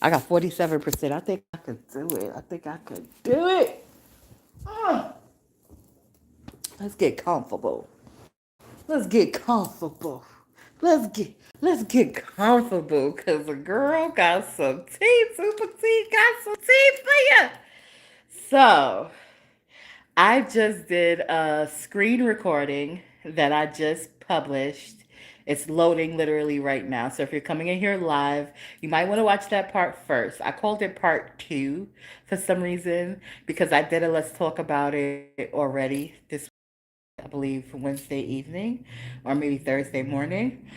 I got 47%. I think I could do it. I think I could do it. Uh, let's get comfortable. Let's get comfortable. Let's get let's get comfortable because the girl got some tea. Super tea got some tea for you. So I just did a screen recording that I just published. It's loading literally right now. So if you're coming in here live, you might want to watch that part first. I called it part two for some reason because I did a let's talk about it already this, I believe, Wednesday evening or maybe Thursday morning.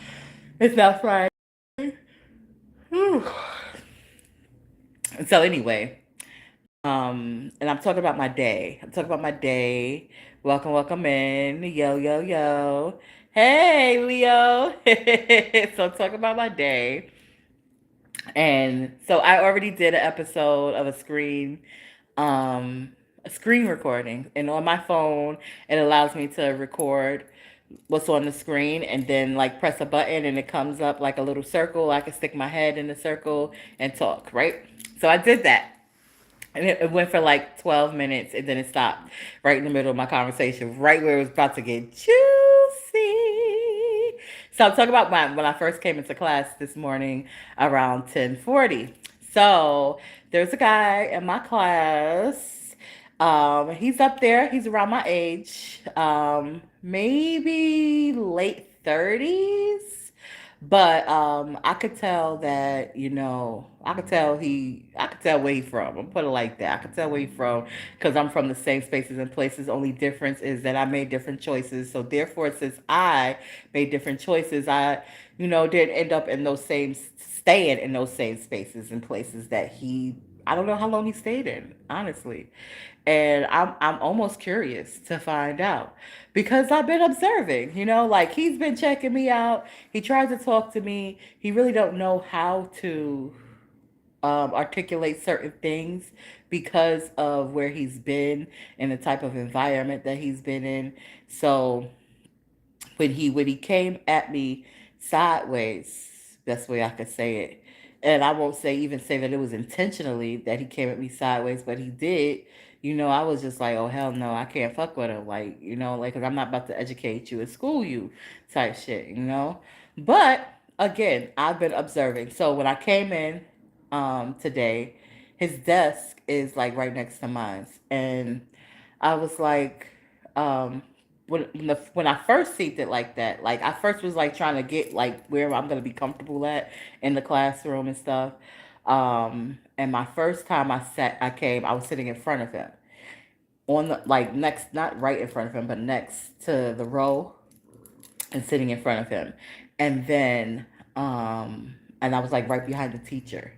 It's not Friday. Whew. So anyway, and I'm talking about my day. I'm talking about my day. Welcome, welcome in. Yo, yo, yo. Hey, Leo. So I'm talking about my day. And so I already did an episode of a screen recording. And on my phone, it allows me to record what's on the screen and then like press a button and it comes up like a little circle. I can stick my head in the circle and talk, right? So I did that. And it went for like 12 minutes and then it stopped right in the middle of my conversation, right where it was about to get juicy. So I'm talking about when I first came into class this morning around 10:40. So there's a guy in my class. He's up there. He's around my age, maybe late 30s. But I could tell that, I could tell where he's from. I'm put it like that. I could tell where he's from because I'm from the same spaces and places. Only difference is that I made different choices. So therefore, since I made different choices, didn't end up in staying in those same spaces and places that I don't know how long he stayed in, honestly. And I'm almost curious to find out because I've been observing, like he's been checking me out. He tries to talk to me. He really don't know how to articulate certain things because of where he's been and the type of environment that he's been in. So when he came at me sideways, that's the way I could say it. And I won't say that it was intentionally that he came at me sideways, but he did. I was just like, oh hell no, I can't fuck with him. Like, like, cause I'm not about to educate you and school you type shit. But again, I've been observing. So when I came in today, his desk is like right next to mine. And I was like, um, when I first seen it like that, like I first was like trying to get like where I'm gonna be comfortable at in the classroom and stuff. And my first time I was sitting in front of him on the like next, not right in front of him, but next to the row and sitting in front of him. And then, and I was like right behind the teacher.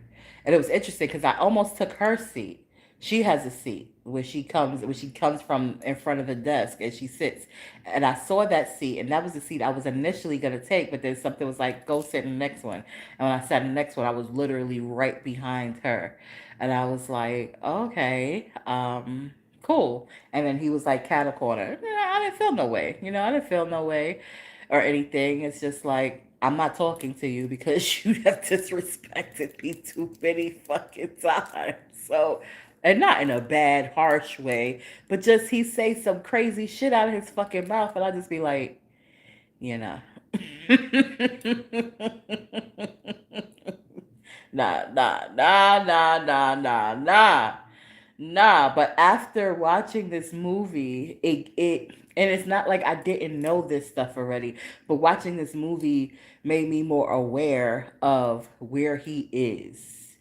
And it was interesting because I almost took her seat. She has a seat when she comes from in front of the desk and she sits. And I saw that seat and that was the seat I was initially gonna take, but then something was like, go sit in the next one. And when I sat in the next one, I was literally right behind her. And I was like, okay, cool. And then he was like cat a corner. I didn't feel no way. I didn't feel no way or anything. It's just like I'm not talking to you because you have disrespected me too many fucking times. So, and not in a bad, harsh way, but just he say some crazy shit out of his fucking mouth, and I just be like, you know, nah. Nah, but after watching this movie, and it's not like I didn't know this stuff already, but watching this movie made me more aware of where he is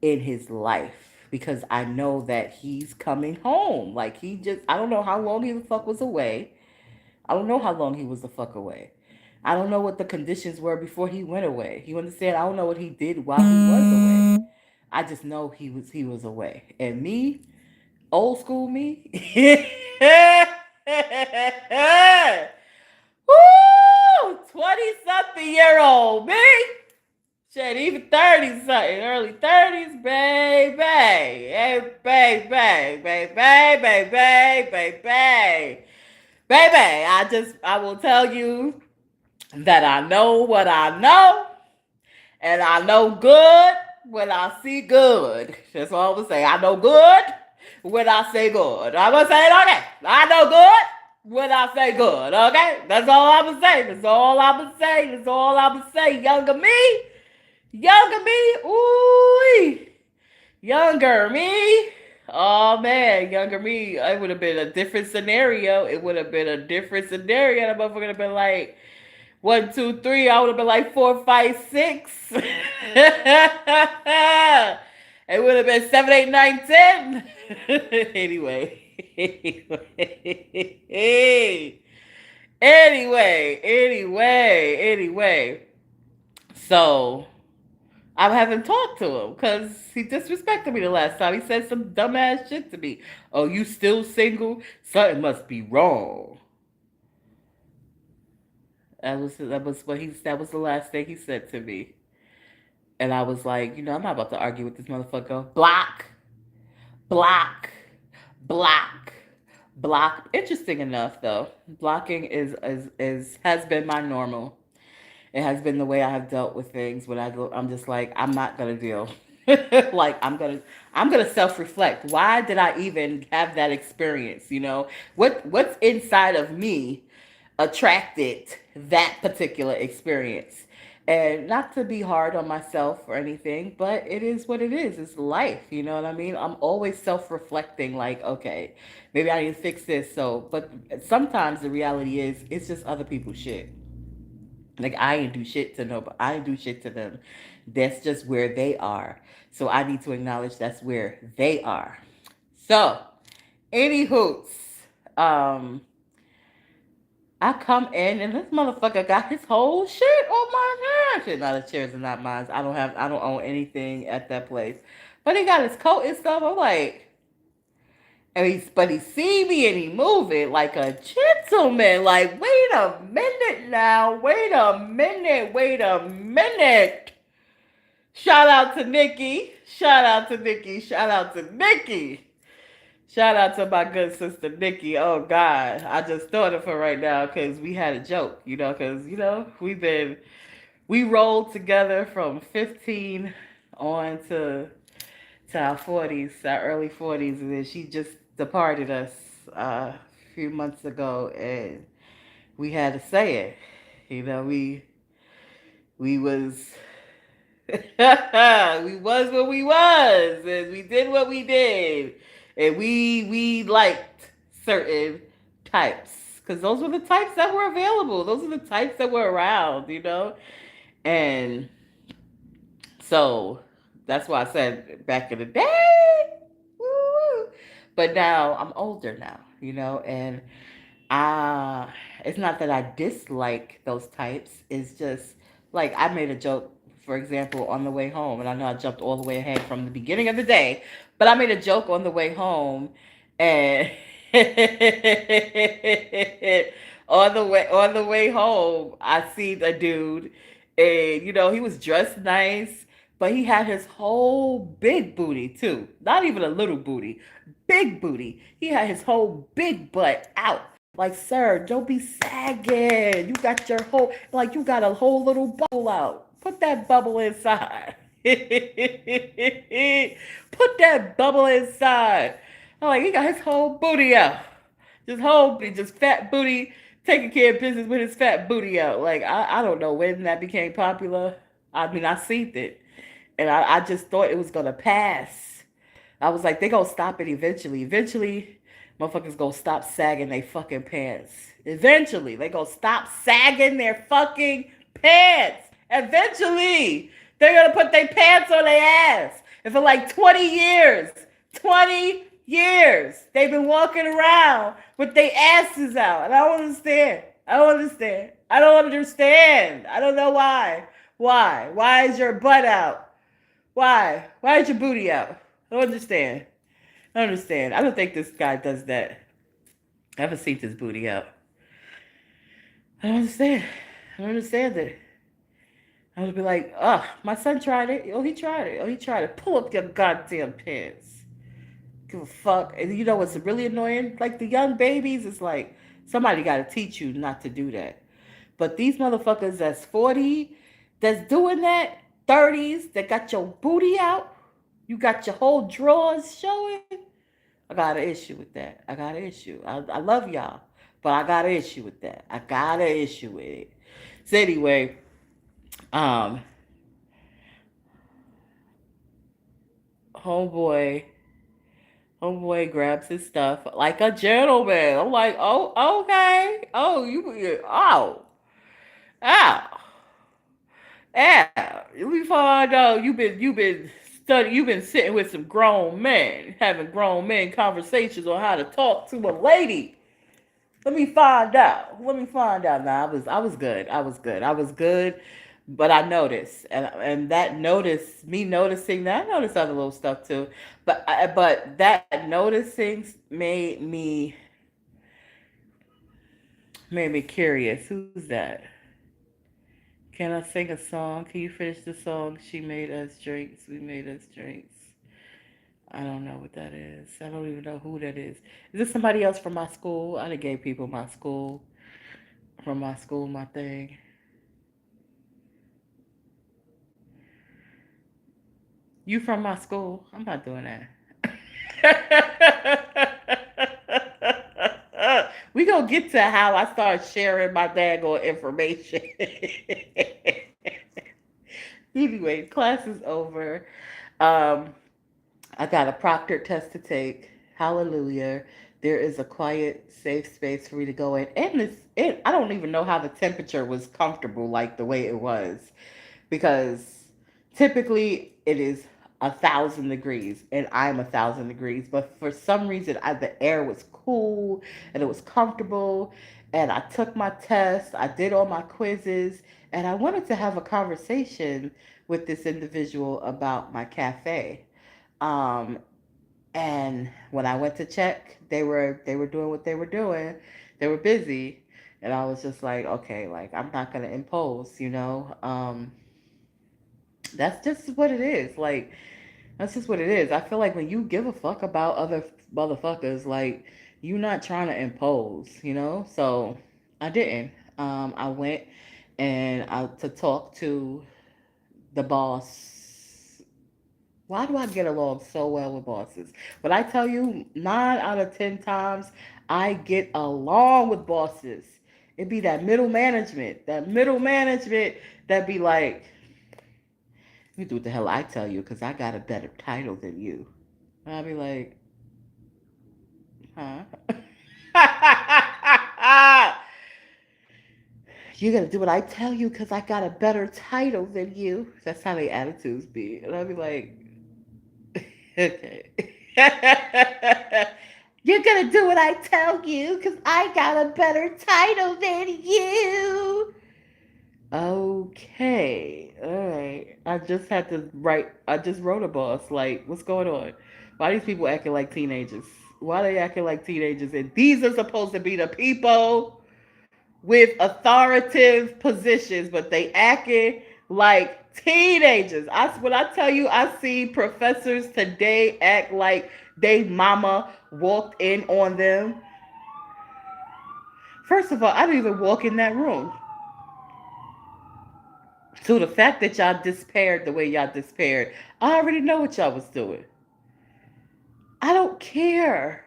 in his life because I know that he's coming home. Like I don't know how long he the fuck was away. I don't know how long he was the fuck away. I don't know what the conditions were before he went away. You understand? I don't know what he did while he was away. I just know he was away. And me, old school me. Woo! 20 something year old me. Shit, even 30 something, early 30s, baby. Hey, baby, baby, baby, baby, baby. Baby, I will tell you that I know what I know, and I know good. when I see good. That's all I'm gonna say. I know good when I say good. I'm gonna say it okay. I know good when I say good. Okay, that's all I'm gonna say. That's all I'm gonna say. That's all I'm gonna say. Younger me, ooh, younger me. Oh man, younger me. It would have been a different scenario. It would have been a different scenario. That motherfucker would have been like 1, 2, 3. I would have been like 4, 5, 6. It would have been 7, 8, 9, 10. Anyway. Anyway. So I haven't talked to him because he disrespected me the last time. He said some dumbass shit to me. Oh, you still single? Something must be wrong. That was the last thing he said to me. And I was like, I'm not about to argue with this motherfucker. Block, block, block. Interesting enough, though, blocking is has been my normal. It has been the way I have dealt with things. When I'm just like, I'm not gonna deal. Like I'm gonna self-reflect. Why did I even have that experience? What's inside of me attracted that particular experience. And not to be hard on myself or anything, but it is what it is. It's life, you know what I mean? I'm always self-reflecting, like, okay, maybe I need to fix this. But sometimes the reality is it's just other people's shit. Like I ain't do shit to nobody. I ain't do shit to them. That's just where they are. So I need to acknowledge that's where they are. So, any hoots. Um, I come in and this motherfucker got his whole shit on my gosh. Shit, not the chairs and not mine. I don't own anything at that place. But he got his coat and stuff. I'm like, but he see me and he moving like a gentleman. Like, wait a minute now. Wait a minute. Shout out to Nikki. Shout out to my good sister Nikki. Oh God, I just thought of her right now because we had a joke, because we rolled together from 15 on to our 40s, our early 40s, and then she just departed us a few months ago, and we had to say it. We was we was what we was, and we did what we did, and we liked certain types because those were the types that were available. Those are the types that were around, and so that's why I said back in the day. Woo, but now I'm older now, and it's not that I dislike those types. It's just like I made a joke, for example, on the way home, and I know I jumped all the way ahead from the beginning of the day, but I made a joke on the way home, and on the way home, I seen a dude, and he was dressed nice, but he had his whole big booty too, not even a little booty, big booty. He had his whole big butt out. Like, sir, don't be sagging. You got a whole little bubble out. Put that bubble inside. Put that bubble inside. I'm like, he got his whole booty out. Just whole booty, just fat booty, taking care of business with his fat booty out. Like, I don't know when that became popular. I mean, I seen it. And I just thought it was going to pass. I was like, they going to stop it eventually. Eventually, motherfuckers gonna stop sagging their fucking pants. Eventually, they gonna stop sagging their fucking pants. Eventually, they're gonna put their pants on their ass. And for like 20 years, they've been walking around with their asses out. And I don't understand. I don't know why. Why? Why is your butt out? Why? Why is your booty out? I don't understand. I don't think this guy does that. I haven't seen his booty out. I don't understand it. I would be like, oh, my son tried it. Oh, he tried it. Pull up your goddamn pants. Give a fuck. And you know what's really annoying? Like the young babies, it's like somebody got to teach you not to do that. But these motherfuckers that's 40, that's doing that, 30s that got your booty out. You got your whole drawers showing. I got an issue with that. I got an issue. I love y'all, but I got an issue with that. I got an issue with it. So anyway, um, homeboy, homeboy grabs his stuff like a gentleman. I'm like, oh, okay. Oh, oh, yeah. We find out you've been studying. You've been sitting with some grown men, having grown men conversations on how to talk to a lady. Let me find out. Let me find out. Now I was good. I was good. I was good. But I noticed, and that notice, me noticing that, I noticed other little stuff too. But that noticing made me curious. Who's that? Can I sing a song? Can you finish the song? She made us drinks. We made us drinks. I don't know what that is. I don't even know who that is. Is this somebody else from my school? I done gave people my school, from my school, my thing. You from my school? I'm not doing that. We gonna get to how I started sharing my daggone information. Anyway, class is over. Um, I got a proctor test to take. Hallelujah. There is a quiet, safe space for me to go in. And I don't even know how the temperature was comfortable like the way it was. Because typically it is 1,000 degrees and I'm 1,000 degrees. But for some reason, the air was cool and it was comfortable. And I took my test, I did all my quizzes, and I wanted to have a conversation with this individual about my cafe. Um, and when I went to check, they were doing what they were doing. They were busy, and I was just like, okay, like I'm not gonna impose. That's just what it is. Like that's just what it is. I feel like when you give a fuck about other motherfuckers, like you not trying to impose. So I didn't. I went to talk to the boss. Why do I get along so well with bosses? But I tell you, 9 out of 10 times, I get along with bosses. It be that middle management that be like, you do what the hell I tell you, because I got a better title than you. And I'll be like, huh? You gotta do what I tell you because I got a better title than you. That's how their attitudes be. And I'll be like, okay. You're gonna do what I tell you because I got a better title than you. Okay, all right. I just wrote a boss. Like, what's going on? Why are these people acting like teenagers? Why are they acting like teenagers? And these are supposed to be the people with authoritative positions, but they acting like teenagers. When I tell you, I see professors today act like they mama walked in on them. First of all, I didn't even walk in that room. So the fact that y'all despaired the way y'all despaired, I already know what y'all was doing. I don't care.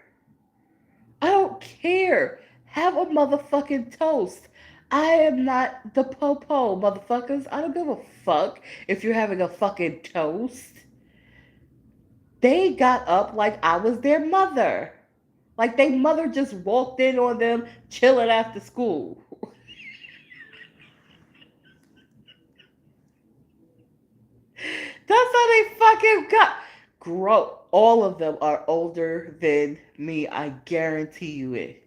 I don't care. Have a motherfucking toast. I am not the popo, motherfuckers. I don't give a fuck if you're having a fucking toast. They got up like I was their mother. Like they mother just walked in on them chilling after school. That's how they fucking got. Grow. All of them are older than me. I guarantee you it.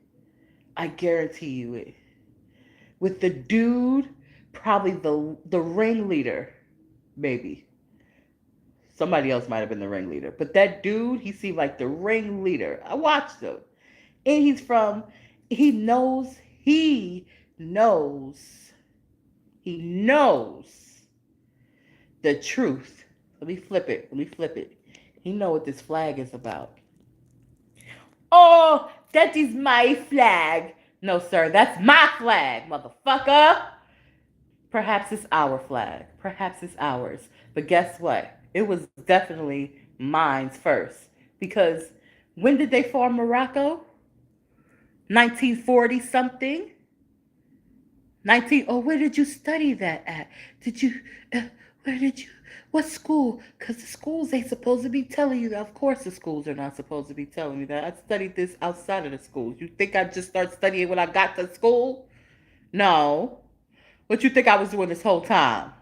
I guarantee you it. With the dude, probably the ringleader, maybe. Somebody else might have been the ringleader. But that dude, he seemed like the ringleader. I watched him. And he knows, he knows the truth. Let me flip it. He know what this flag is about. Oh, that is my flag. No, sir, that's my flag, motherfucker. Perhaps it's our flag. Perhaps it's ours. But guess what? It was definitely mine's first. Because when did they form Morocco? 1940 something? 19, oh, where did you study that at? Did you, uh, where did you, what school? Because the schools ain't supposed to be telling you that. Of course, the schools are not supposed to be telling me that. I studied this outside of the schools. You think I just start studying when I got to school? No. What you think I was doing this whole time?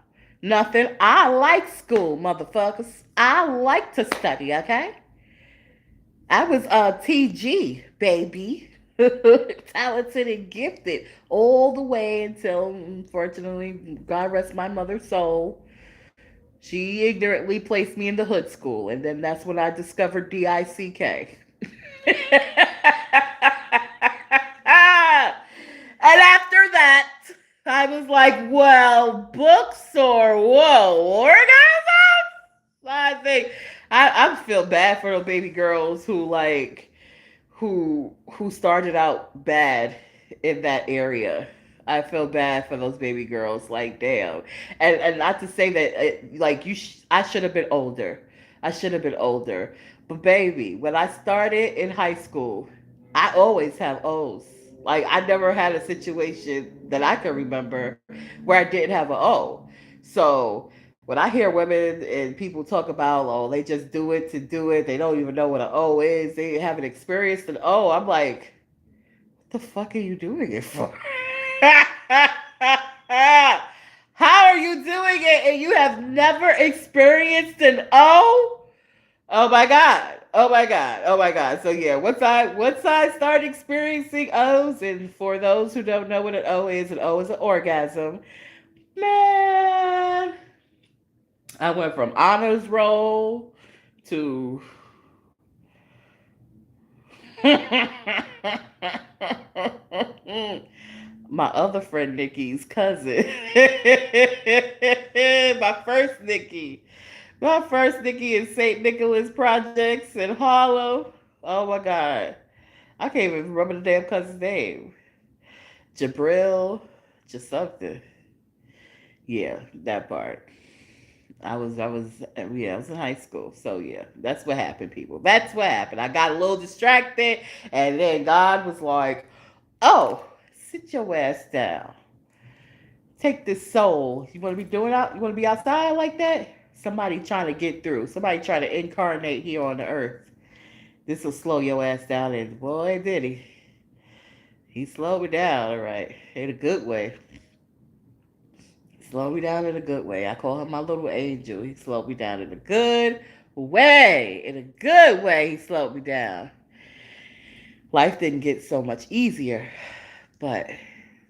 Nothing. I like school, motherfuckers. I like to study, okay? I was TG, baby. Talented and gifted all the way until, unfortunately, God rest my mother's soul, she ignorantly placed me in the hood school. And then that's when I discovered DICK. And after that, I was like, well, books or whoa, orgasm? I think I feel bad for those baby girls who who started out bad in that area. I feel bad for those baby girls. Like, damn, and not to say that like I should have been older. I should have been older. But baby, when I started in high school, I always have O's. Like, I never had a situation that I can remember where I didn't have an O. So when I hear women and people talk about, oh, they just do it to do it, they don't even know what an O is, they haven't experienced an O, I'm like, what the fuck are you doing it for? How are you doing it and you have never experienced an O? Oh my god. Oh my god. Oh my god. So yeah, once I started experiencing O's, and for those who don't know what an O is an orgasm. Man, I went from honors roll to my other friend Nikki's cousin. my first Nikki. My first Nikki in St. Nicholas Projects in Harlem. Oh my God. I can't even remember the damn cousin's name. Jabril, just something. Yeah, that part. I was in high school. So yeah, that's what happened, people. That's what happened. I got a little distracted, and then God was like, "Oh, sit your ass down. Take this soul. You want to be doing out? You want to be outside like that? Somebody trying to get through. Somebody trying to incarnate here on the earth. This will slow your ass down." And boy, did he. He slowed me down, all right, in a good way. Slow me down in a good way. I call him my little angel. He slowed me down in a good way. In a good way, he slowed me down. Life didn't get so much easier, but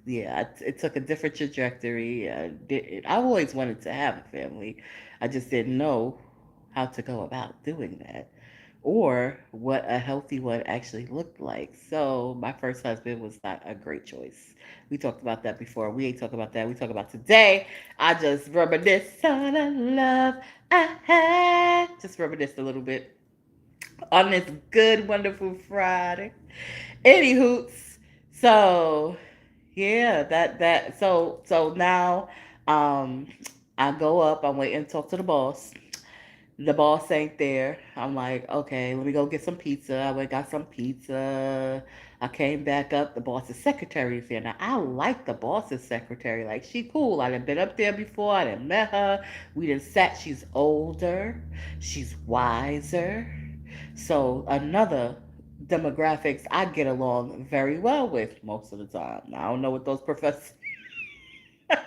yeah, it took a different trajectory. I always wanted to have a family. I just didn't know how to go about doing that, or what a healthy one actually looked like. So my first husband was not a great choice. We talked about that before. We ain't talking about that. We talk about today. I just reminisce on the love I had. Just reminisce a little bit on this good, wonderful Friday. Any hoots. So yeah, so now um I go up, I'm waiting to talk to the boss. The boss ain't there. I'm like, okay, let me go get some pizza. I went got some pizza. I came back up. The boss's secretary is there. Now I like the boss's secretary. Like, she cool. I done been up there before. I done met her. We done sat. She's older. She's wiser. So another demographics I get along very well with most of the time. Now, I don't know what those professors. I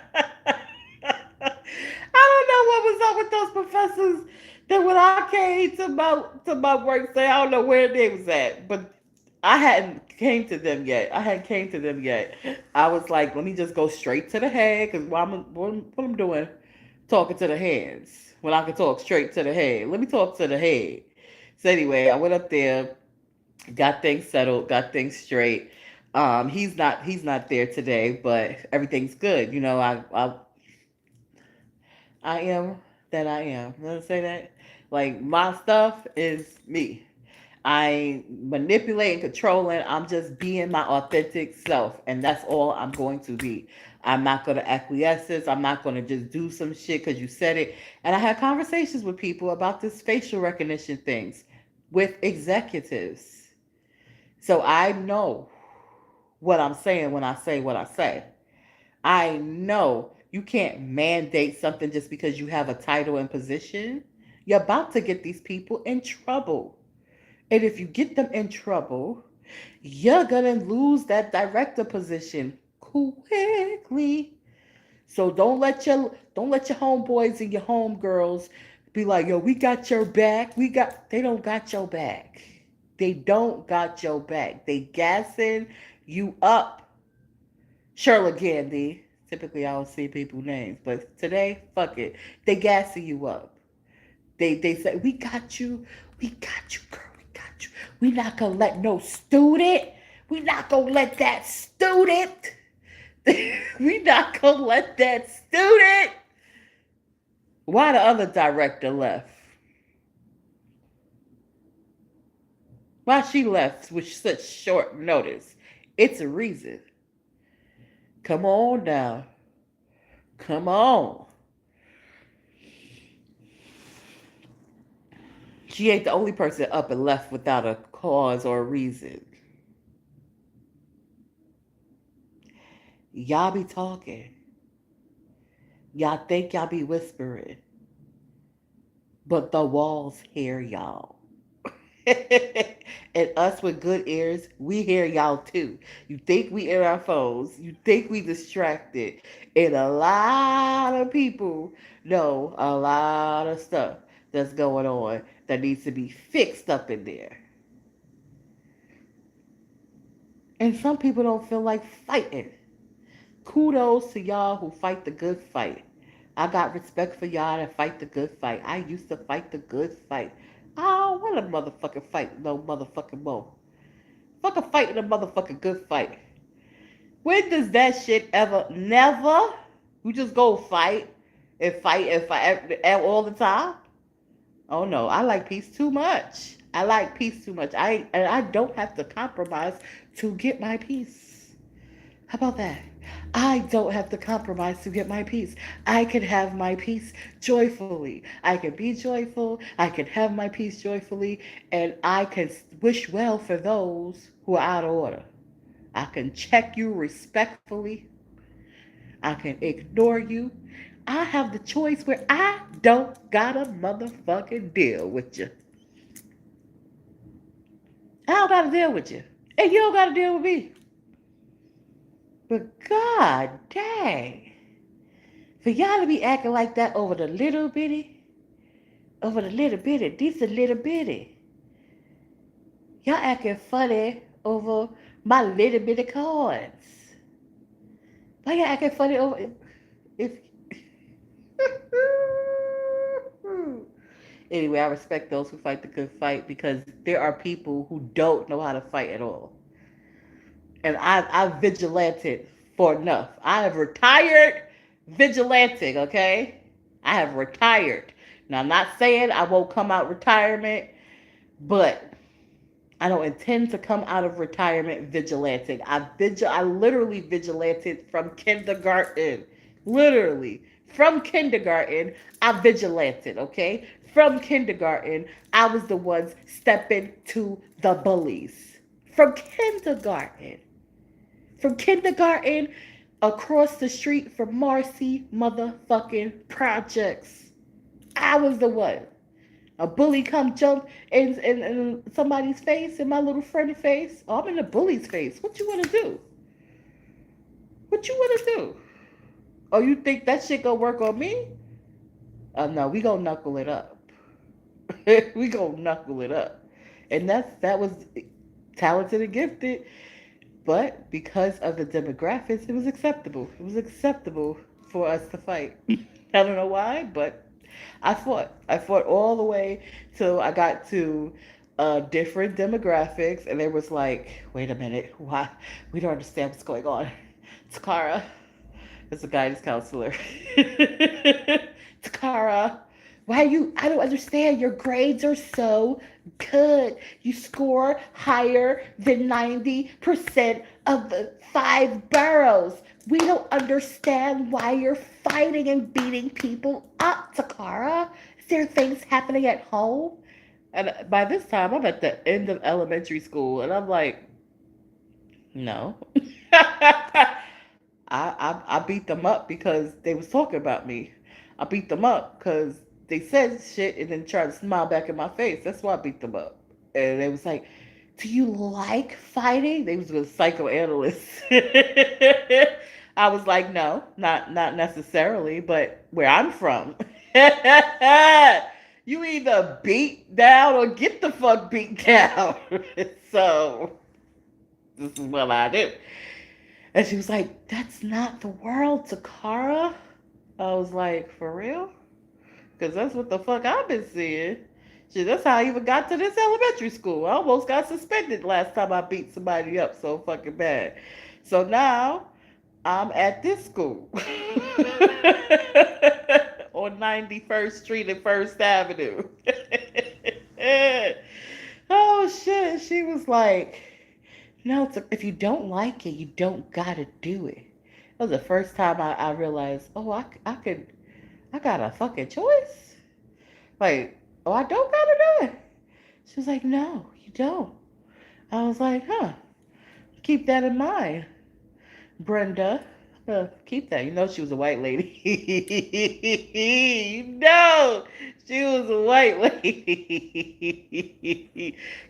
don't know what was up with those professors that when I came to my work say, I don't know where they was at, but I hadn't came to them yet. I hadn't came to them yet. I was like, let me just go straight to the head, because what I'm doing, talking to the hands when I can talk straight to the head. Let me talk to the head. So anyway, I went up there, got things settled, got things straight. He's not there today, but everything's good. I am that I am. You know what I'm saying? That? Like, my stuff is me. I ain't manipulating, controlling. I'm just being my authentic self, and that's all I'm going to be. I'm not going to acquiesce this. I'm not going to just do some shit because you said it. And I had conversations with people about this facial recognition things with executives. So I know what I'm saying when I say what I say. I know you can't mandate something just because you have a title and position. You're about to get these people in trouble. And if you get them in trouble, you're gonna lose that director position quickly. So don't let your homeboys and your homegirls be like, yo, we got your back. They don't got your back. They don't got your back. They gassing you up. Shirley Gandy. Typically I don't see people's names, but today, fuck it. They gassing you up. They say, we got you, girl, we got you. We not gonna let no student, we not gonna let that student, we not gonna let that student. Why the other director left? Why she left with such short notice? It's a reason. Come on now. Come on. She ain't the only person up and left without a cause or a reason. Y'all be talking. Y'all think y'all be whispering. But the walls hear y'all. And us with good ears, we hear y'all too. You think we in our phones. You think we distracted. And a lot of people know a lot of stuff that's going on that needs to be fixed up in there. And some people don't feel like fighting. Kudos to y'all who fight the good fight. I got respect for y'all that fight the good fight. I used to fight the good fight. I don't want to motherfucking fight no motherfucking more. Fucking fighting a motherfucking good fight. When does that shit ever? Never. You just go fight and fight all the time. Oh no, I like peace too much. I like peace too much. I don't have to compromise to get my peace. How about that? I don't have to compromise to get my peace. I can have my peace joyfully. I can be joyful. I can have my peace joyfully. And I can wish well for those who are out of order. I can check you respectfully. I can ignore you. I have the choice where I don't gotta motherfucking deal with you. I don't gotta deal with you. And you don't gotta deal with me. But god dang. For y'all to be acting like that over the little bitty. These are little bitty. Y'all acting funny over my little bitty cards. Why y'all acting funny over if Anyway, I respect those who fight the good fight because there are people who don't know how to fight at all. And I've vigilanted for enough. I have retired vigilanting, okay? I have retired. Now, I'm not saying I won't come out retirement, but I don't intend to come out of retirement vigilanting. I literally vigilanted from kindergarten. Literally. From kindergarten, I vigilanted, okay? From kindergarten, I was the ones stepping to the bullies. From kindergarten. From kindergarten across the street from Marcy motherfucking Projects. I was the one. A bully come jump in somebody's face, in my little friend's face. Oh, I'm in the bully's face. What you want to do? What you want to do? Oh, you think that shit gonna work on me? No, we gonna knuckle it up. We gonna knuckle it up. And that was talented and gifted. But because of the demographics, it was acceptable. It was acceptable for us to fight. I don't know why, but I fought. I fought all the way till I got to different demographics, and it was like, wait a minute, why? We don't understand what's going on. Takara is a guidance counselor. Takara, I don't understand. Your grades are so good. You score higher than 90% of the 5 boroughs. We don't understand why you're fighting and beating people up, Takara. Is there things happening at home? And by this time, I'm at the end of elementary school, and I'm like, no. I beat them up because they was talking about me. I beat them up because they said shit and then tried to smile back in my face. That's why I beat them up. And they was like, "Do you like fighting?" They was a psychoanalyst. I was like, "No, not necessarily, but where I'm from, you either beat down or get the fuck beat down." So this is what I do. And she was like, "That's not the world, Takara." I was like, "For real?" Because that's what the fuck I've been seeing. Shit, that's how I even got to this elementary school. I almost got suspended last time I beat somebody up so fucking bad. So now I'm at this school on 91st Street and First Avenue. Oh shit. She was like, "No, if you don't like it, you don't gotta do it." That was the first time I realized, oh, I got a fucking choice. Like, oh, I don't gotta do it. She was like, "No, you don't." I was like, huh, keep that in mind, Brenda. Keep that. You know she was a white lady. You know she was a white lady.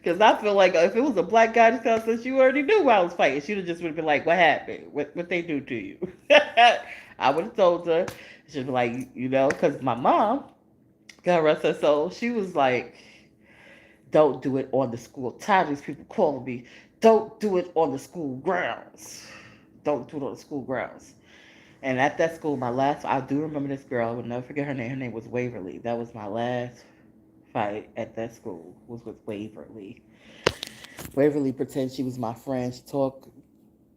Because I feel like if it was a black guy this contest, you already knew why I was fighting. She'd have just would have been like, "What happened? What they do to you?" I would have told her. She'd be like, because my mom, God rest her soul, she was like, "Don't do it on the school." Tired of these people calling me. "Don't do it on the school grounds. Don't do it on the school grounds." And at that school, I do remember this girl. I would never forget her name. Her name was Waverly. That was my last fight at that school. Was with Waverly. Waverly pretended she was my friend. She talked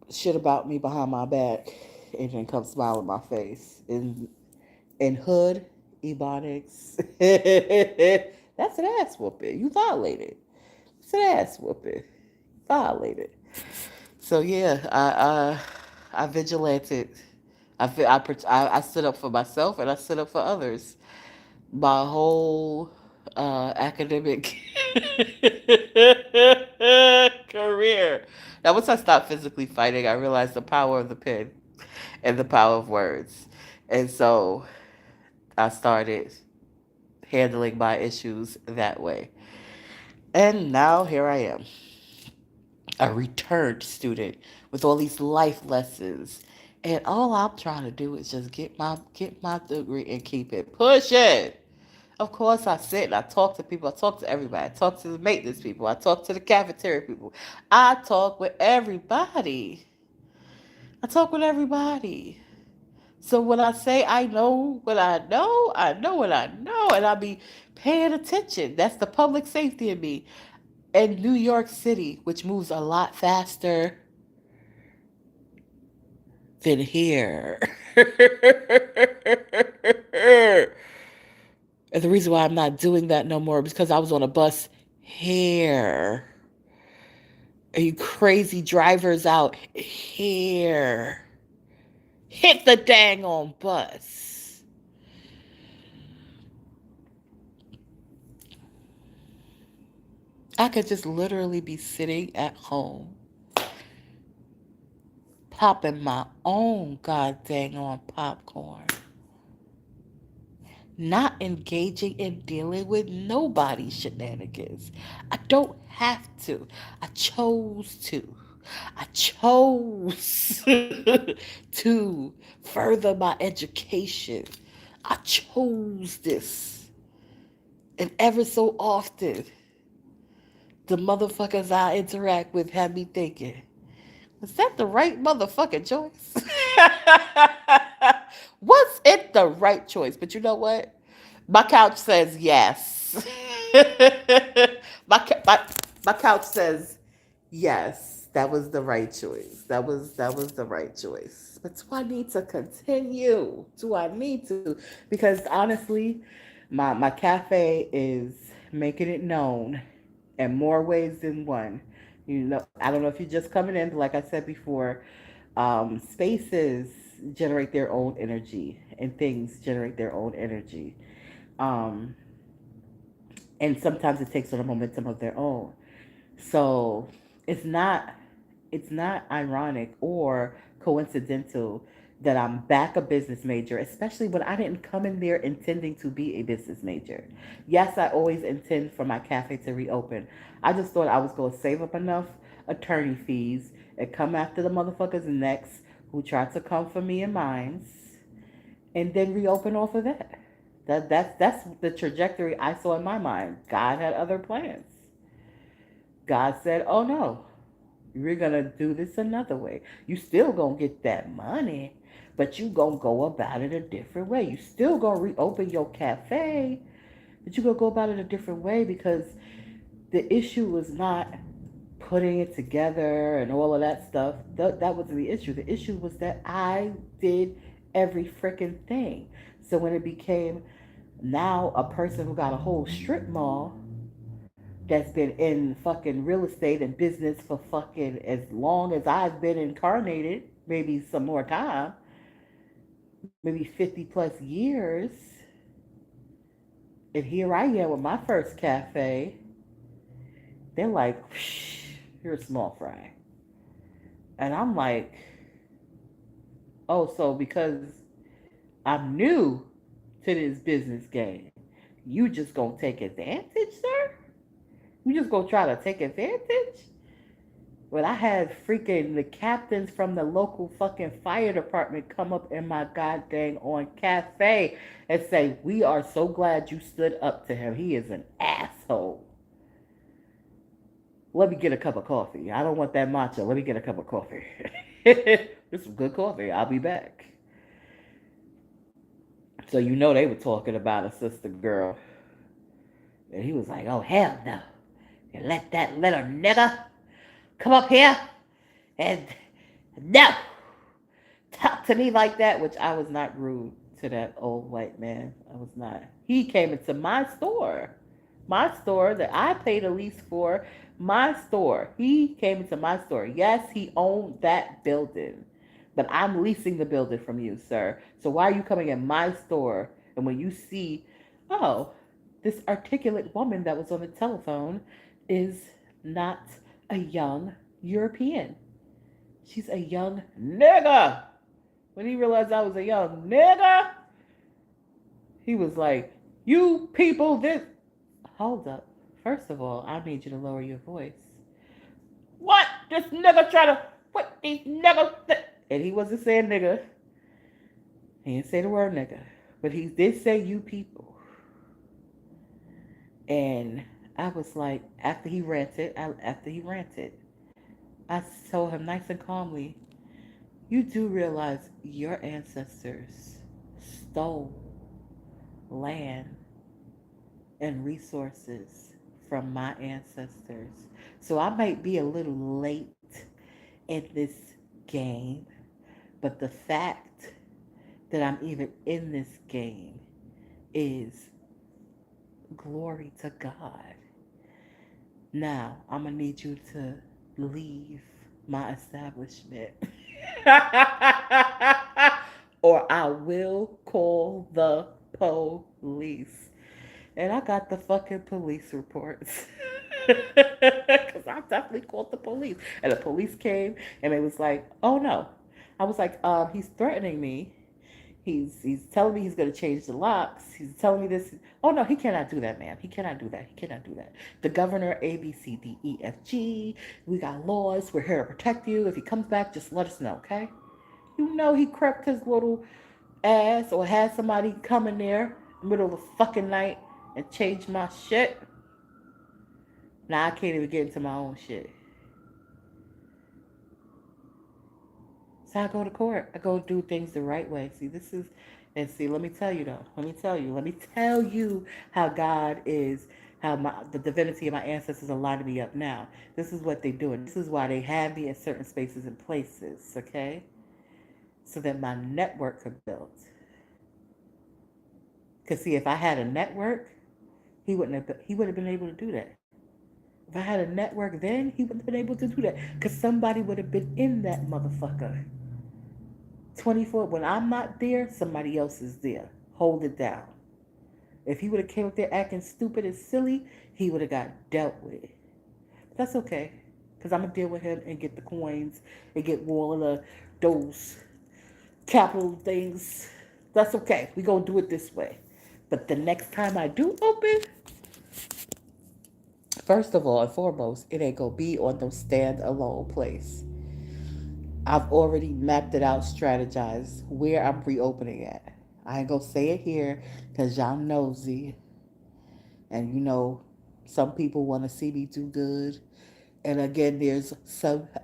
shit about me behind my back, and then come smile in my face. In hood, ebonics. That's an ass whooping. You violated. It's an ass whooping. Violated. So yeah, I vigilanted. I stood up for myself and I stood up for others. My whole academic career. Now, once I stopped physically fighting, I realized the power of the pen and the power of words. And so I started handling my issues that way. And now here I am, a returned student with all these life lessons. And all I'm trying to do is just get my degree and keep it pushing. Of course, I sit and I talk to people. I talk to everybody. I talk to the maintenance people. I talk to the cafeteria people. I talk with everybody. I talk with everybody. So when I say I know what I know what I know, and I be paying attention. That's the public safety in me. In New York City, which moves a lot faster than here. And the reason why I'm not doing that no more is because I was on a bus here. And you crazy drivers out here. Hit the dang on bus. I could just literally be sitting at home, popping my own god dang on popcorn, not engaging in dealing with nobody's shenanigans. I don't have to. I chose to. I chose to further my education. I chose this. And ever so often, the motherfuckers I interact with have me thinking, was that the right motherfucking choice? Was it the right choice? But you know what? My couch says yes. my, my couch says yes. That was the right choice. That was the right choice. But do I need to continue? Do I need to? Because honestly, my cafe is making it known in more ways than one. I don't know if you're just coming in, but like I said before, Spaces generate their own energy, and things generate their own energy. Um, and sometimes it takes on a momentum of their own. So it's not it's not ironic or coincidental that I'm back a business major, especially when I didn't come in there intending to be a business major. Yes, I always intend for my cafe to reopen. I just thought I was going to save up enough attorney fees and come after the motherfuckers next who tried to come for me and mine, and then reopen off of that. That's the trajectory I saw in my mind. God had other plans. God said, "Oh no, we're gonna do this another way. You still gonna get that money, but you gonna go about it a different way. You still gonna reopen your cafe, but you gonna go about it a different way because the issue was not putting it together and all of that stuff. That wasn't the issue. The issue was that I did every freaking thing. So when it became now a person who got a whole strip mall that's been in fucking real estate and business for fucking as long as I've been incarnated, maybe some more time, maybe 50 plus years. And here I am with my first cafe. They're like, you're a small fry. And I'm like, oh, so because I'm new to this business game, you just gonna take advantage, sir? You just gonna try to take advantage? When I had freaking the captains from the local fucking fire department come up in my goddamn on cafe and say, "We are so glad you stood up to him. He is an asshole. Let me get a cup of coffee. I don't want that matcha. Let me get a cup of coffee." This is some good coffee. I'll be back. So you know they were talking about a sister girl. And he was like, "Oh hell no. You let that little nigga come up here and no, talk to me like that," which I was not rude to that old white man. I was not. He came into my store that I paid a lease for, my store. He came into my store. Yes, he owned that building, but I'm leasing the building from you, sir. So why are you coming in my store? And when you see, oh, this articulate woman that was on the telephone is not a young European. She's a young nigga. When he realized I was a young nigga, he was like, "You people, this." Hold up. First of all, I need you to lower your voice. What? This nigga try to. What these niggas. And he wasn't saying nigga. He didn't say the word nigga. But he did say you people. And I was like, after he ranted, I told him nice and calmly, "You do realize your ancestors stole land and resources from my ancestors. So I might be a little late in this game, but the fact that I'm even in this game is glory to God. Now, I'm going to need you to leave my establishment." "Or I will call the police." And I got the fucking police reports. Because I definitely called the police. And the police came and it was like, "Oh no." I was like, he's threatening me. He's telling me he's gonna change the locks. He's telling me this. Oh no, he cannot do that, ma'am. He cannot do that. He cannot do that. The governor, A B C D E F G. We got laws. We're here to protect you. If he comes back, just let us know, okay? You know he crept his little ass or had somebody come in there in the middle of the fucking night and change my shit. Now I can't even get into my own shit. So I go to court. I go do things the right way. See, this is, and see, let me tell you though. Let me tell you how God is, how the divinity of my ancestors are lining me up now. This is what they're doing. This is why they have me in certain spaces and places, okay? So that my network could build. Because see, if I had a network, he would have been able to do that. If I had a network then, he would have been able to do that. Because somebody would have been in that motherfucker. 24, when I'm not there, somebody else is there. Hold it down. If he would have came up there acting stupid and silly, he would have got dealt with. But that's okay. Because I'm going to deal with him and get the coins and get all of those capital things. That's okay. We going to do it this way. But the next time I do open, first of all and foremost, it ain't going to be on no stand-alone place. I've already mapped it out, strategized where I'm reopening at. I ain't going to say it here because y'all nosy. And some people want to see me do good. And again, there's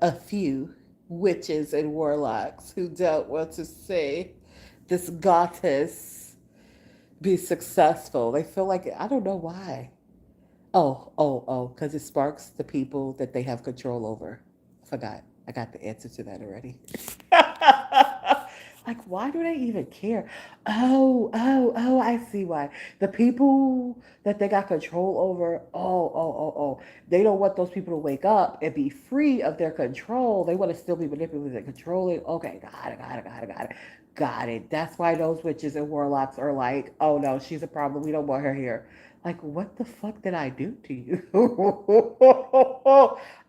a few witches and warlocks who don't want to see this goddess be successful. They feel like, I don't know why. Because it sparks the people that they have control over. Forgot. I got the answer to that already. Like, why do they even care? I see why. The people that they got control over, they don't want those people to wake up and be free of their control. They want to still be manipulated and controlling. Okay, got it. That's why those witches and warlocks are like, oh no, she's a problem. We don't want her here. Like, what the fuck did I do to you?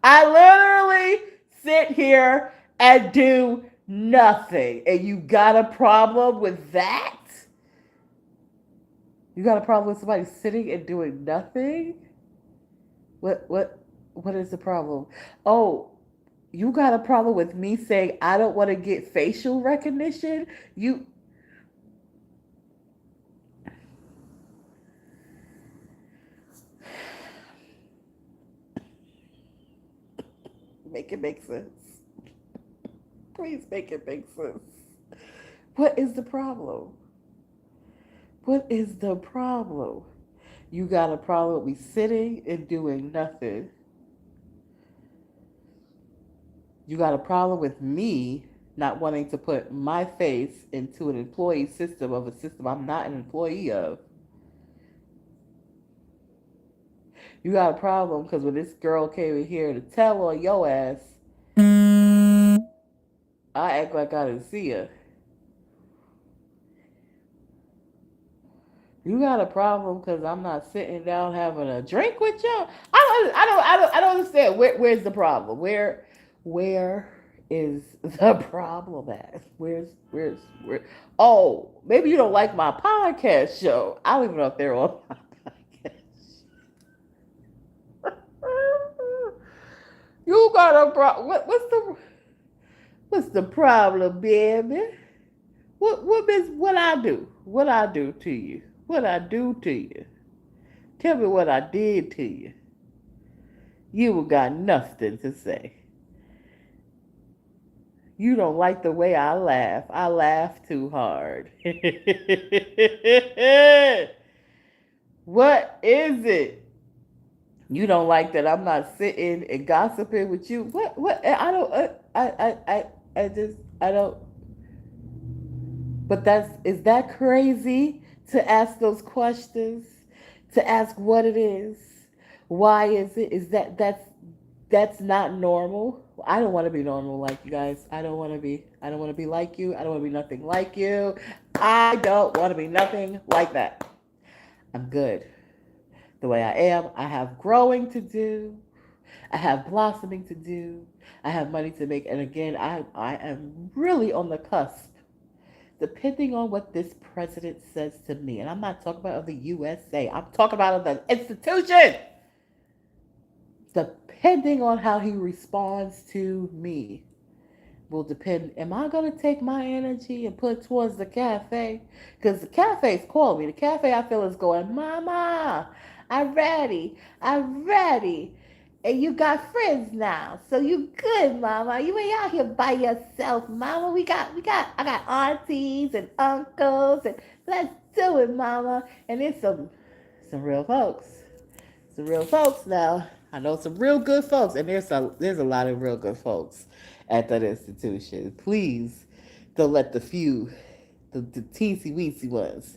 I literally sit here and do nothing. And you got a problem with that? You got a problem with somebody sitting and doing nothing? What is the problem? Oh, you got a problem with me saying I don't want to get facial recognition? You make it make sense. Please make it make sense. What is the problem? What is the problem? You got a problem with me sitting and doing nothing. You got a problem with me not wanting to put my face into an employee system of a system I'm not an employee of. You got a problem because when this girl came in here to tell on your ass, I act like I didn't see her. You got a problem because I'm not sitting down having a drink with you. I don't understand. Where's the problem? Where is the problem at? Where? Oh, maybe you don't like my podcast show. I don't even know if they're on my podcast. You got a problem. What's the problem, baby? What I do? What I do to you? What I do to you? Tell me what I did to you. You got nothing to say. You don't like the way I laugh. I laugh too hard. What is it? You don't like that I'm not sitting and gossiping with you? What? I don't. I don't. But is that crazy to ask those questions? To ask what it is? Why is it? That's not normal? I don't want to be normal like you guys. I don't want to be. I don't want to be like you. I don't want to be nothing like you. I don't want to be nothing like that. I'm good the way I am. I have growing to do. I have blossoming to do. I have money to make. And again, I am really on the cusp. Depending on what this president says to me, and I'm not talking about the USA, I'm talking about the institution. Depending on how he responds to me will depend. Am I going to take my energy and put towards the cafe? Because the cafe's calling me. The cafe, I feel, is going, Mama, I'm ready. I'm ready. And you got friends now. So you good, Mama. You ain't out here by yourself, Mama. I got aunties and uncles. And let's do it, Mama. And it's some real folks. Some real folks now. I know some real good folks, and there's a lot of real good folks at that institution. Please don't let the few, the teensy weensy ones,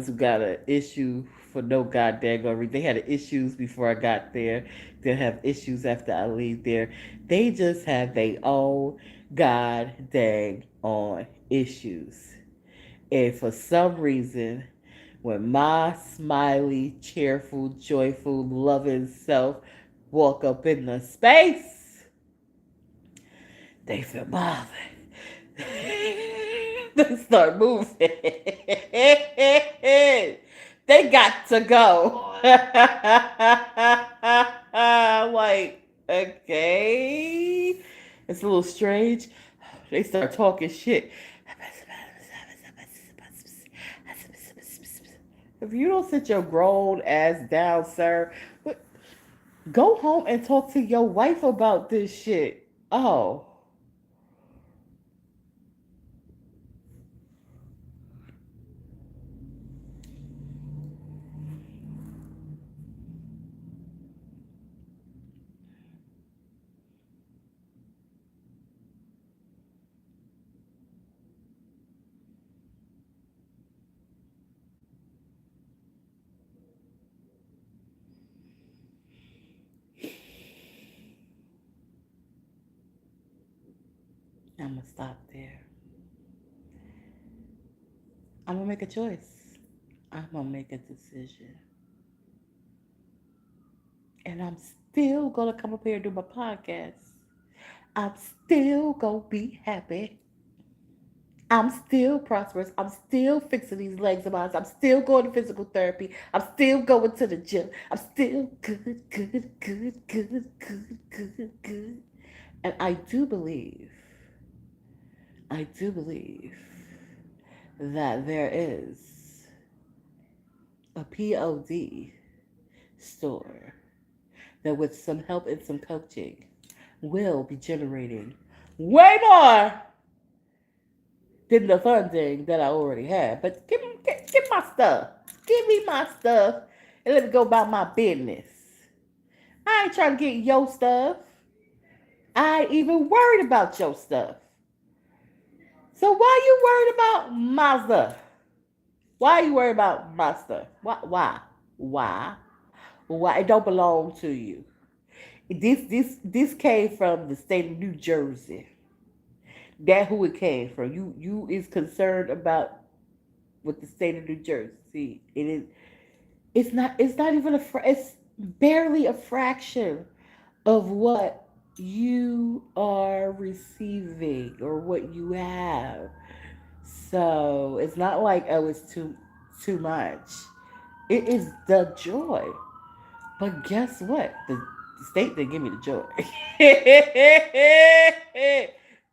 who got an issue for no goddamn reason. They had issues before I got there. They'll have issues after I leave there. They just have their own God dang on issues. And for some reason, when my smiley, cheerful, joyful, loving self walk up in the space, they feel bothered. They start moving. They got to go. Like, okay. It's a little strange. They start talking shit. If you don't sit your grown ass down, sir, go home and talk to your wife about this shit. Oh, I'm gonna stop there. I'm gonna make a choice. I'm gonna make a decision. And I'm still gonna come up here and do my podcast. I'm still gonna be happy. I'm still prosperous. I'm still fixing these legs of mine. I'm still going to physical therapy. I'm still going to the gym. I'm still good, good, good, good, good, good, good. And I do believe that there is a POD store that with some help and some coaching will be generating way more than the funding that I already had. But give my stuff. Give me my stuff and let me go about my business. I ain't trying to get your stuff. I ain't even worried about your stuff. So why you worried about my stuff? Why are you worried about my stuff? Why? Why? Why? It don't belong to you. This came from the state of New Jersey. That who it came from. You is concerned about with the state of New Jersey. It is. It's not even it's barely a fraction of what you are receiving or what you have. So it's not like oh it's too much. It is the joy. But guess what? The state didn't give me the joy.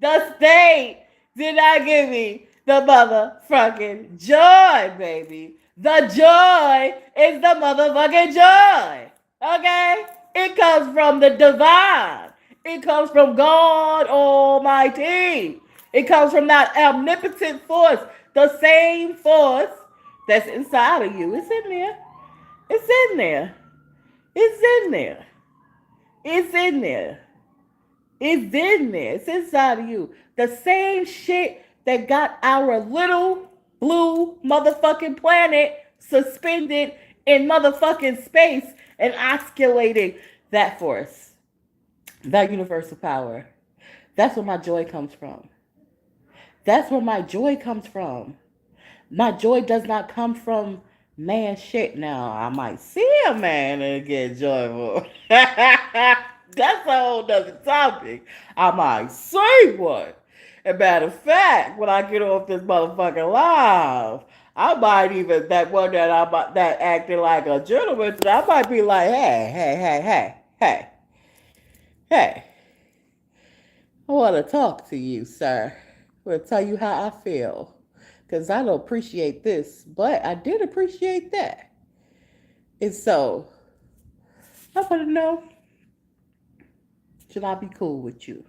The state did not give me the motherfucking joy, baby. The joy is the motherfucking joy. Okay? It comes from the divine. It comes from God Almighty. It comes from that omnipotent force. The same force that's inside of you. It's in there. It's in there. It's in there. It's in there. It's in there. It's inside of you. The same shit that got our little blue motherfucking planet suspended in motherfucking space and oscillating that force, that universal power. That's where my joy comes from. That's where my joy comes from. My joy does not come from man shit. Now I might see a man and get joyful. That's a whole nother topic. I might say one. And matter of fact, when I get off this motherfucking live, I might even that one that that acting like a gentleman. I might be like, hey, hey. I want to talk to you, sir. I want to tell you how I feel. Because I don't appreciate this, but I did appreciate that. And so, I want to know, should I be cool with you?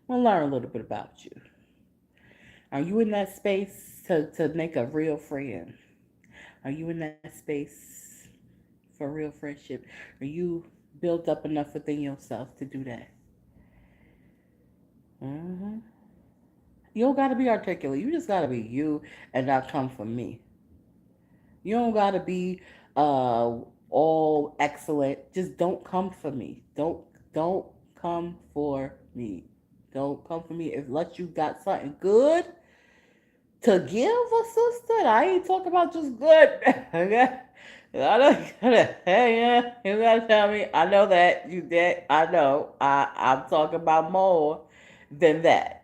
I want to learn a little bit about you. Are you in that space to make a real friend? Are you in that space for real friendship? Are you built up enough within yourself to do that? Mm-hmm. You don't got to be articulate. You just got to be you and not come from me. You don't got to be all excellent. Just don't come for me. Don't come for me. Don't come for me unless you got something good to give a sister. I ain't talking about just good. Okay? I don't hey yeah, you gotta tell me. I know that you did. I know. I'm talking about more than that.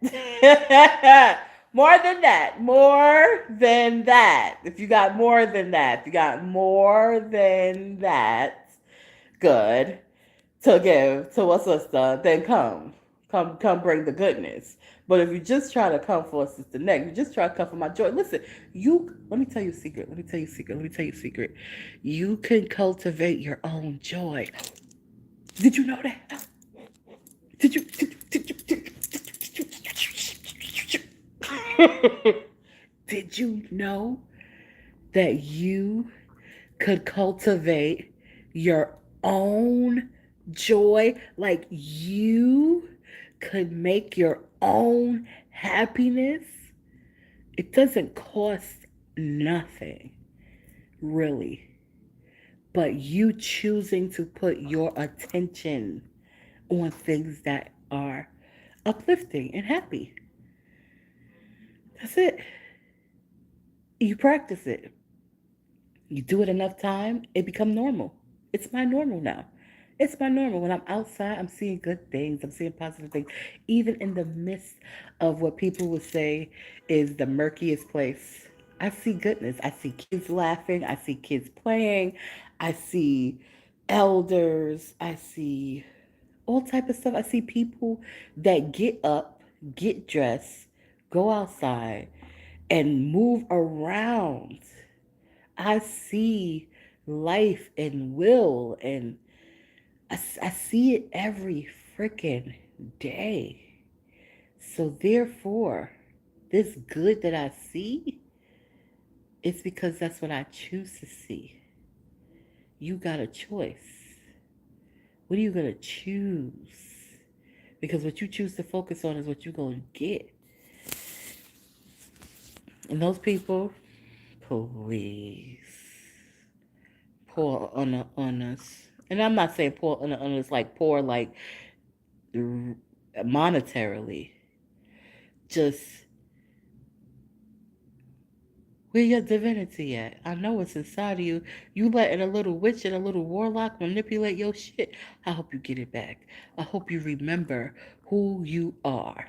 More than that. More than that. If you got more than that, if you got more than that, good to give to a sister, then come bring the goodness. But if you just try to come for a sister neck, you just try to come for my joy. Listen, you let me tell you a secret. Let me tell you a secret. Let me tell you a secret. You can cultivate your own joy. Did you know that? Did you know that you could cultivate your own joy? Like you could make your own happiness? It doesn't cost nothing, really, but you choosing to put your attention on things that are uplifting and happy. That's it. You practice it. You do it enough time, it become normal. It's my normal now. It's my normal. When I'm outside, I'm seeing good things. I'm seeing positive things. Even in the midst of what people would say is the murkiest place, I see goodness. I see kids laughing. I see kids playing. I see elders. I see all type of stuff. I see people that get up, get dressed, go outside, and move around. I see life and will, and I see it every freaking day. So therefore, this good that I see, it's because that's what I choose to see. You got a choice. What are you going to choose? Because what you choose to focus on is what you're going to get. And those people, please, pour on us. And I'm not saying pour on us like poor, like monetarily. Just where your divinity at? I know it's inside of you. You letting a little witch and a little warlock manipulate your shit. I hope you get it back. I hope you remember who you are.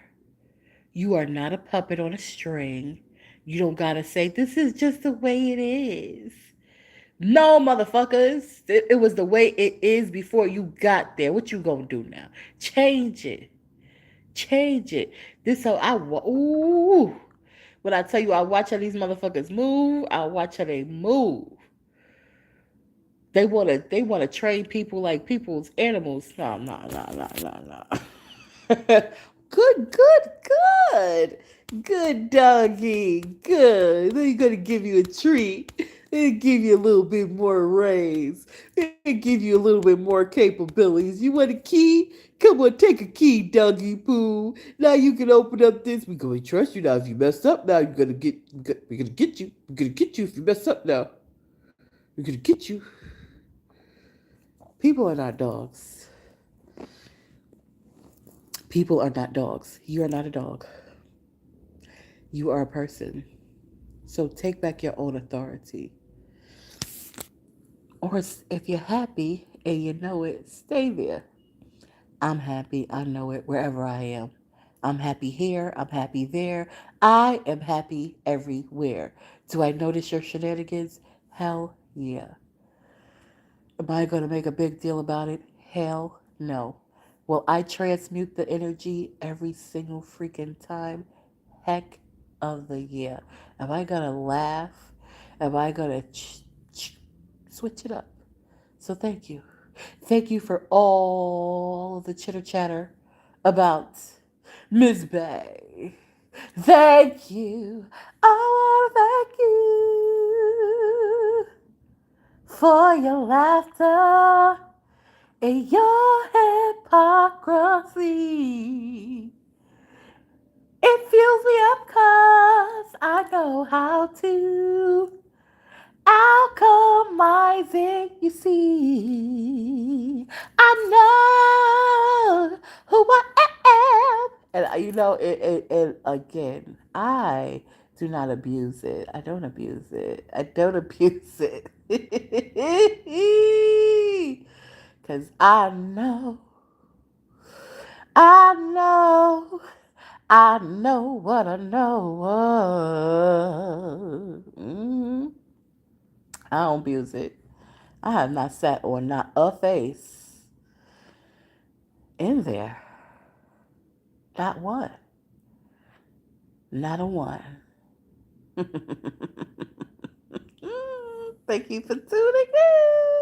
You are not a puppet on a string. You don't gotta say, this is just the way it is. No, motherfuckers. It was the way it is before you got there. What you gonna do now? Change it. Change it. This how ooh. When I tell you I watch how these motherfuckers move, I watch how they move. They wanna train people like people's animals. No, no, no, no, no, no. Good. Good doggy. Good. They're gonna give you a treat. They give you a little bit more raise. They give you a little bit more capabilities. You want a key? Come on, take a key, doggy poo. Now you can open up this. We're gonna trust you now. If you mess up now, we're gonna get you. We're gonna get you if you mess up now. We're gonna get you. People are not dogs. People are not dogs. You are not a dog. You are a person. So take back your own authority. Or if you're happy and you know it, stay there. I'm happy. I know it wherever I am. I'm happy here. I'm happy there. I am happy everywhere. Do I notice your shenanigans? Hell yeah. Am I going to make a big deal about it? Hell no. Will I transmute the energy every single freaking time? Heck of the year. Am I going to laugh? Am I going to switch it up? So thank you. Thank you for all the chitter chatter about Miss Bay. Thank you. I want to thank you for your laughter and your hypocrisy. It fills me up 'cause I know how to alchemizing, you see. I know who I am, and it again. I do not abuse it. I don't abuse it. I don't abuse it. Because I know, I know what I know. I don't abuse it. I have not sat on not a face in there. Not one. Not a one. Thank you for tuning in.